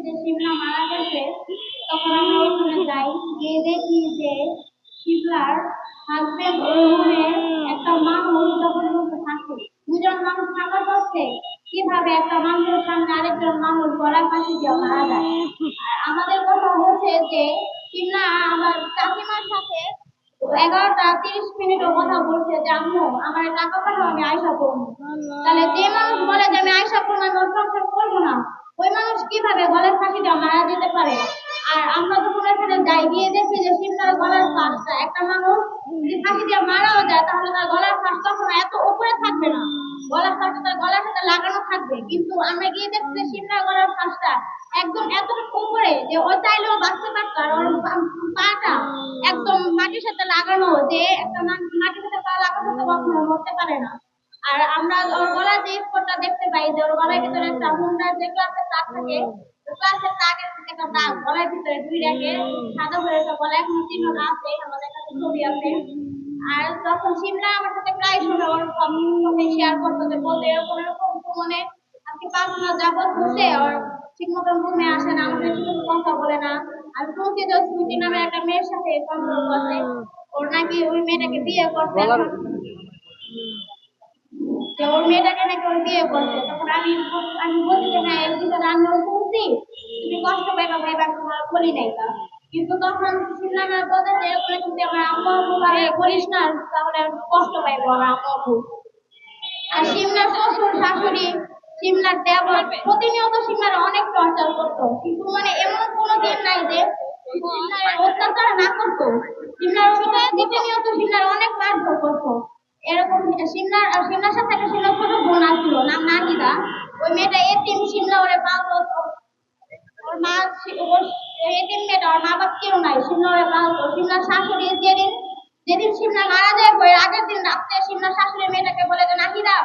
যে শিবলা মারা গেছে, তখন আমরা ওখানে যাই, গিয়ে দেখি যে শিবলার হাজবেন্ড ওই রুমে একটা মানুষ যখন রুমে থাকে, দুজন মানুষ থাকা সত্ত্বে কিভাবে একটা মানুষের সামনে আরেকজন মানুষ গলায় ফাঁসি দিয়ে মারা যায়। আর আমাদের কথা হচ্ছে যে শিবলা আমার কাকিমার সাথে 11টা 30 মিনিটও কথা বলছে যে আম্মু আমার টাকা পাঠাও আমি আয়সা করবো। তাহলে যে মানুষ বলে যে আমি আয়সা করবো আমি ওর সংসার করবো না, ওই মানুষ কিভাবে গলায় ফাঁসি দিয়ে মারা যেতে পারে? আর আমরা যখন এখানে যাই গিয়ে দেখি যে শিবনার গলার ফাঁসটা একটা মানুষ যদি ফাঁসি দিয়ে মারাও যায় তাহলে তার গলার ফাঁস তখন এত উপরে থাকবে না, গলার ফাঁসটা তার গলার সাথে লাগানো থাকবে। কিন্তু আমরা গিয়ে দেখছি যে শিবনার গলার ফাঁসটা একদম এতটুকু উপরে যে ও চাইলেও বাঁচতে পারতো, আর ওর পাটা একদম মাটির সাথে লাগানো, যে একটা মাটির সাথে পা লাগানো তো কখনো মরতে পারে না। আর আমরা ওর গলার যে স্পটটা দেখতে পাই যে ওর গলার ভিতরে একটা হুন্ডার যে ক্লাসের তার থাকে, ক্লাসের তারের একটা দাগ গলার ভিতরে দুই রেখে সাদা হয়ে একটা গলা এখনো চিহ্ন আছে, আমাদের কাছে ছবি আছে। আর যখন শিমলা আমার সাথে প্রায় সময় ওর সব শেয়ার করতো যে বলতে এরকম এরকম মনে আজকে 5 মাস যাবত হচ্ছে ওর ঠিক মতন রুমে আসে না, আমাদের সাথে কথা বলে না। আর শুনছি যে সুইটি নামে একটা মেয়ের সাথে সম্পর্ক আছে, ওর নাকি ওই মেয়েটাকে বিয়ে করছে, যে ওর মেয়েটাকে নাকি ওর বিয়ে করছে। তখন আমি বলছি যে হ্যাঁ এই বিষয়টা আমিও শুনছি, তুমি কষ্ট পাইবা ভাই আমি তোমার বলি নাই তা। কিন্তু তখন শুনলাম না বলতে যে এরকম যদি আমার আম্মু আব্বু ভাবে করিস না তাহলে আমি কষ্ট পাইবো আমার আম্মু আব্বু। আর শিমলার শ্বশুর শাশুড়ি শিমলার দেবর প্রতিনিয়ত শিমলার অনেক টর্চার করতো, কিন্তু মানে এমন কোনো দিন নাই যে শিমলার অত্যাচার না করতো। শিমলার প্রতিনিয়ত শিমলার অনেক মারধর করতো। এরকম শিমলার সাথে একটা শিমলার ছোট বোন আসছিল নাম নাহিদা, ওই মেয়েটা এতিম, শিমলা ওরে পালতো। ওর মা ওর এতিম মেয়েটা, ওর মা বাপ কেউ নাই, শিমলা ওরে পালতো। শিমলার শাশুড়ি যেদিন যেদিন শিমলা মারা যায় এর আগের দিন রাত্রে শিমলার শাশুড়ি মেয়েটাকে বলে যে নাহিদা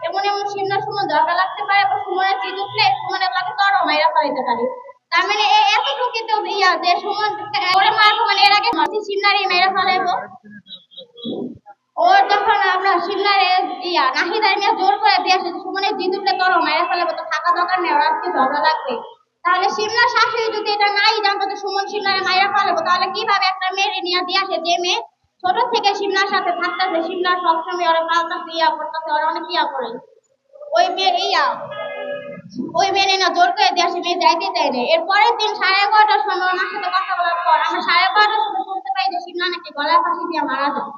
এমন এমন শিমলার সময় দরকার লাগতে পারে বা সুমনের চিজ উঠলে সুমনের লাগে তরও মাইরা ফেলাইতে পারি। তার মানে এতটুকু তো ইয়া যে সুমন ওরে মারবো মানে এর আগে শিমলারই মেয়েরা ফেলাইবো। ওর যখন আমরা শিমলারে নাহিদার নিয়ে জোর করে দিয়ে আসে সুমনের জিদ উঠলে তরও মাইরা ফেলাবো, তো থাকা দরকার নেই, ওর আজকে ঝগড়া লাগবে। তাহলে শিমলার শাশুড়ি যদি এটা নাই জানতো যে সুমন শিমলারে মাইরা ফেলাবো, তাহলে কিভাবে একটা মেয়েরে নিয়ে দিয়ে আসে, যে মেয়ে ছোট থেকে শিমলার সাথে থাকতেছে, শিমলার সবসময় ওরা পাল্টাতে ইয়া করতেছে, ওরা অনেক ইয়া করে। ওই মেয়ের ওই মেয়ে না জোর করে দিয়ে আসে, মেয়ে যাইতে চাই না। এর পরের দিন 11:30টার সময় আমার সাথে কথা বলার পর আমরা 11:30টার সময় শুনতে পাই যে শিমলা নাকি গলায় ফাঁসি দিয়ে মারা যায়।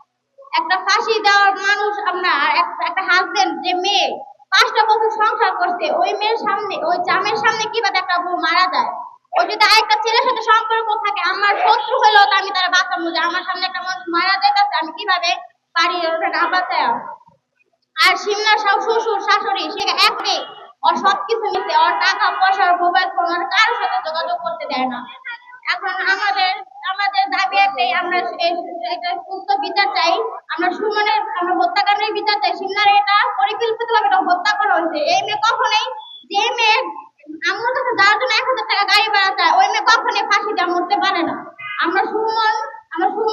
একটা ফাঁসি দেওয়ার মানুষ আমরা, আর একটা হাজবেন্ড যে মেয়ে 5টা বছর সংসার করছে ওই মেয়ের সামনে, ওই জামের সামনে কিভাবে একটা বউ মারা যায়? ও যদি আরেকটা ছেলের সাথে সম্পর্ক থাকে, আমার শত্রু হলেও তো আমি তারা বাঁচাবো, যে আমার সামনে একটা মানুষ মারা যাইতেছে আমি কিভাবে পারি ওটা না বাঁচায়। আর শিমলার সব শ্বশুর শাশুড়ি সে এক মেয়ে, ওর সবকিছু নিচ্ছে, ওর টাকা পয়সা মোবাইল ফোন, ওর কারোর সাথে যোগাযোগ করতে দেয় না। এখন আমাদের আমাদের দাবি একটাই, আমরা একটা সুস্থ বিচার চাই। আমরা হত্যাকাণ্ডের বিচার চাই। শিমলার এটা পরিকল্পিতভাবে এটা হত্যা করা হয়েছে। এই মেয়ে কখনোই, যে মেয়ে আম্মুর কাছে যাওয়ার জন্য 1000 টাকা গাড়ি ভাড়া চায়, ওই মেয়ে কখনোই ফাঁসি দিয়ে মরতে পারে না। আমরা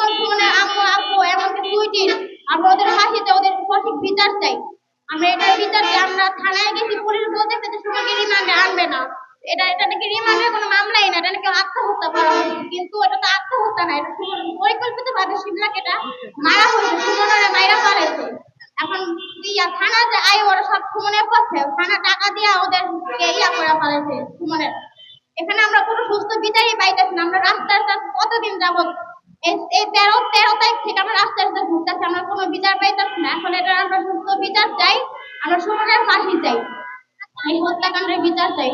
সুমনের আম্মু আব্বু এমনকি সুইটির আমরা ওদের ফাঁসিতে ওদের সঠিক বিচার চাই। আমরা এটার বিচার চাই। আমরা থানায় গেছি, পুলিশ বলতেছে যে সুমনকে রিমান্ডে আনবে না, এটা নাকি রিমান্ডের কোনো মামলাই না, এটা নাকি আত্মহত্যা করা হয়েছে। কিন্তু এটা তো আত্মহত্যা না, এটা পরিকল্পিত ভাবে শিবলাকে এটা মারা হয়েছে, সুমনের মাইরা ফেলেছে। এখন থানা যে আয় ওরা সব সুমনের পক্ষে, থানা টাকা দিয়া ওদেরকে করে ফেলেছে সুমনের। এখানে আমরা কোনো সুস্থ বিচারই পাইতেছি না। আমরা রাস্তায় কতদিন যাবত এই 13 তারিখ থেকে আমরা রাস্তায় ঘুরতেছি, আমরা কোনো বিচার পাইতেছি না। এখন এটা আমরা সুস্থ বিচার চাই, আমরা সুমনের ফাঁসি চাই, এই হত্যাকাণ্ডের বিচার চাই।